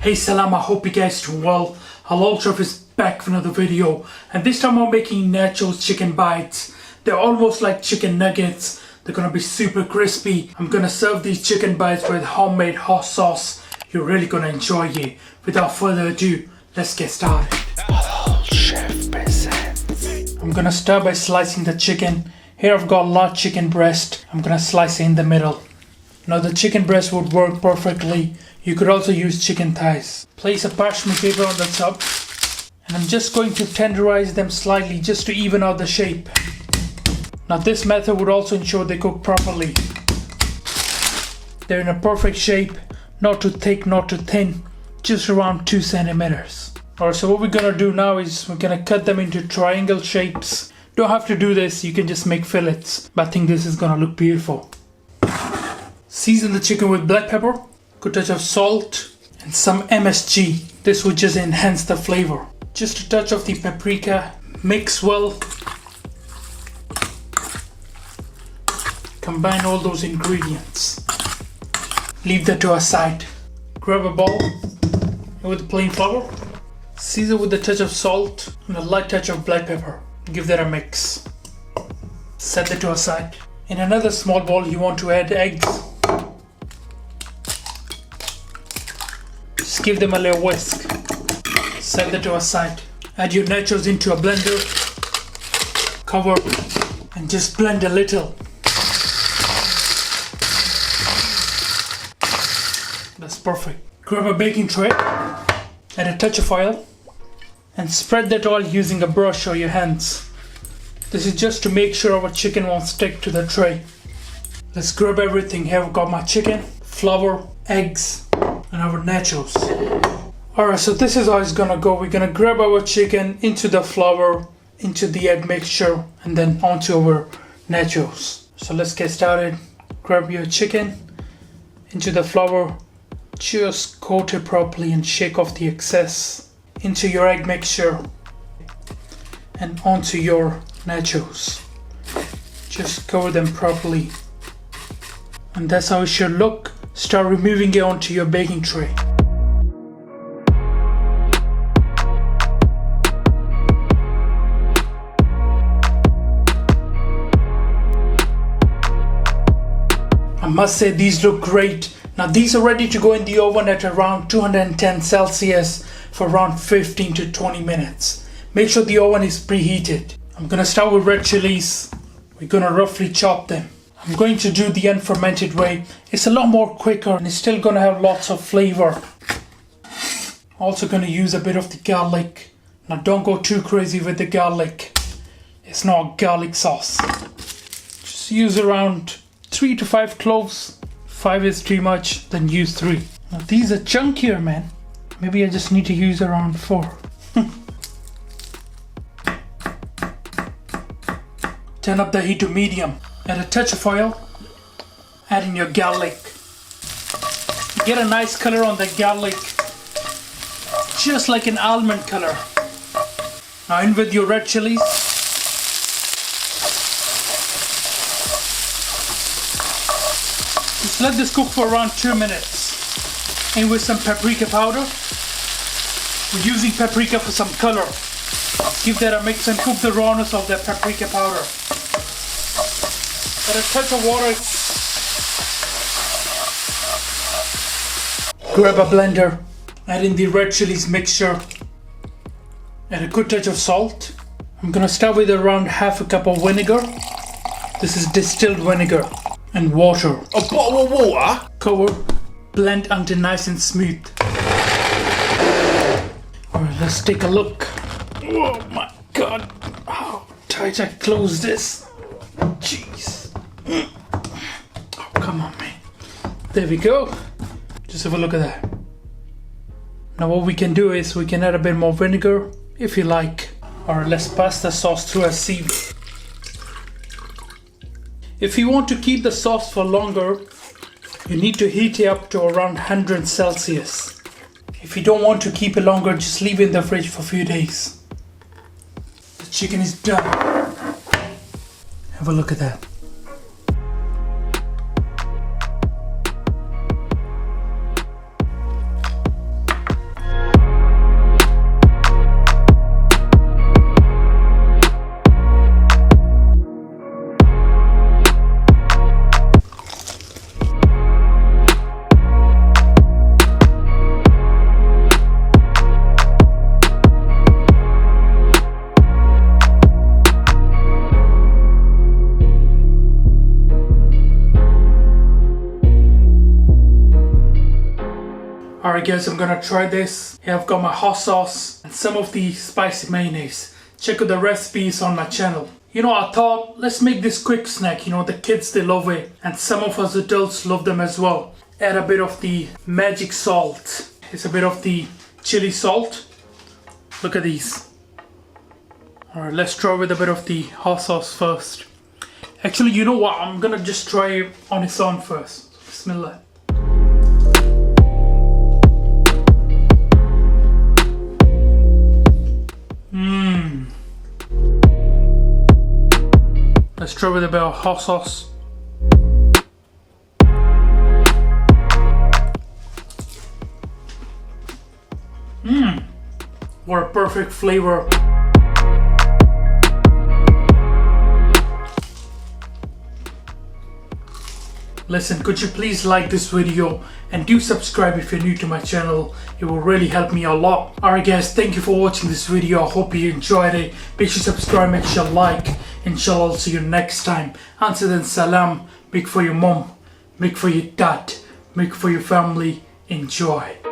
Hey salam, I hope you guys doing well. Halal Chef is back with another video, and this time I'm making nachos chicken bites. They're almost like chicken nuggets. They're gonna be super crispy. I'm gonna serve these chicken bites with homemade hot sauce. You're really gonna enjoy it. Without further ado, let's get started. Halal Chef presents. I'm gonna start by slicing the chicken. Here I've got large chicken breast. I'm gonna slice it in the middle. Now the chicken breast would work perfectly. You could also use chicken thighs. Place a parchment paper on the top, and I'm just going to tenderize them slightly just to even out the shape. Now this method would also ensure they cook properly. They're in a perfect shape, not too thick, not too thin, just around 2 centimeters. Alright, so what we're gonna do now is we're gonna cut them into triangle shapes. Don't have to do this, you can just make fillets, but I think this is gonna look beautiful. Season the chicken with black pepper, good touch of salt, and some MSG. This will just enhance the flavor. Just a touch of the paprika. Mix well. Combine all those ingredients. Leave that to a side. Grab a bowl with plain flour. Season with a touch of salt and a light touch of black pepper. Give that a mix. Set that to a side. In another small bowl you want to add eggs. Just give them a little whisk. Set that to a side. Add your nachos into a blender. Cover and just blend a little. That's perfect. Grab a baking tray. Add a touch of oil. And spread that oil using a brush or your hands. This is just to make sure our chicken won't stick to the tray. Let's grab everything. Here I've got my chicken, flour, eggs, and our nachos. Alright, so this is how it's gonna go. We're gonna grab our chicken into the flour, into the egg mixture, and then onto our nachos. So let's get started. Grab your chicken into the flour, just coat it properly and shake off the excess. Into your egg mixture and onto your nachos. Just cover them properly. And that's how it should look. Start removing it onto your baking tray. I must say these look great. Now these are ready to go in the oven at around 210 Celsius for around 15 to 20 minutes. Make sure the oven is preheated. I'm gonna start with red chilies. We're gonna roughly chop them. I'm going to do the unfermented way. It's a lot more quicker and it's still gonna have lots of flavor. Also gonna use a bit of the garlic. Now don't go too crazy with the garlic. It's not garlic sauce. Just use around 3 to 5 cloves. 5 is too much, then use 3. Now these are chunkier, man. Maybe I just need to use around 4. Turn up the heat to medium. Add a touch of oil. Add in your garlic. Get a nice color on the garlic. Just like an almond color. Now in with your red chilies. Just let this cook for around 2 minutes. In with some paprika powder. We're using paprika for some color. Give that a mix and cook the rawness of that paprika powder. Add a touch of water. Grab a blender. Add in the red chilies mixture. Add a good touch of salt. I'm gonna start with around half a cup of vinegar. This is distilled vinegar. And water. A bottle of water? Cover. Blend until nice and smooth. Alright, let's take a look. Oh my god. How tight I close this. Jeez. Oh, come on, man. There we go. Just have a look at that. Now what we can do is we can add a bit more vinegar if you like. Or let's pass the sauce through a sieve. If you want to keep the sauce for longer, you need to heat it up to around 100 Celsius. If you don't want to keep it longer, just leave it in the fridge for a few days. The chicken is done. Have a look at that. Alright guys, I'm gonna try this. Here I've got my hot sauce and some of the spicy mayonnaise. Check out the recipes on my channel. You know, I thought, let's make this quick snack. You know, the kids, they love it. And some of us adults love them as well. Add a bit of the magic salt. It's a bit of the chili salt. Look at these. Alright, let's try with a bit of the hot sauce first. Actually, you know what? I'm gonna just try it on its own first. Bismillah. Let's try with a bit of hot sauce. What a perfect flavor. Listen, could you please like this video and do subscribe if you're new to my channel. It will really help me a lot. Alright guys, thank you for watching this video. I hope you enjoyed it. Make sure you subscribe, make sure you like. Inshallah, I'll see you next time. Until then, salam. Make for your mom, make for your dad, make for your family. Enjoy.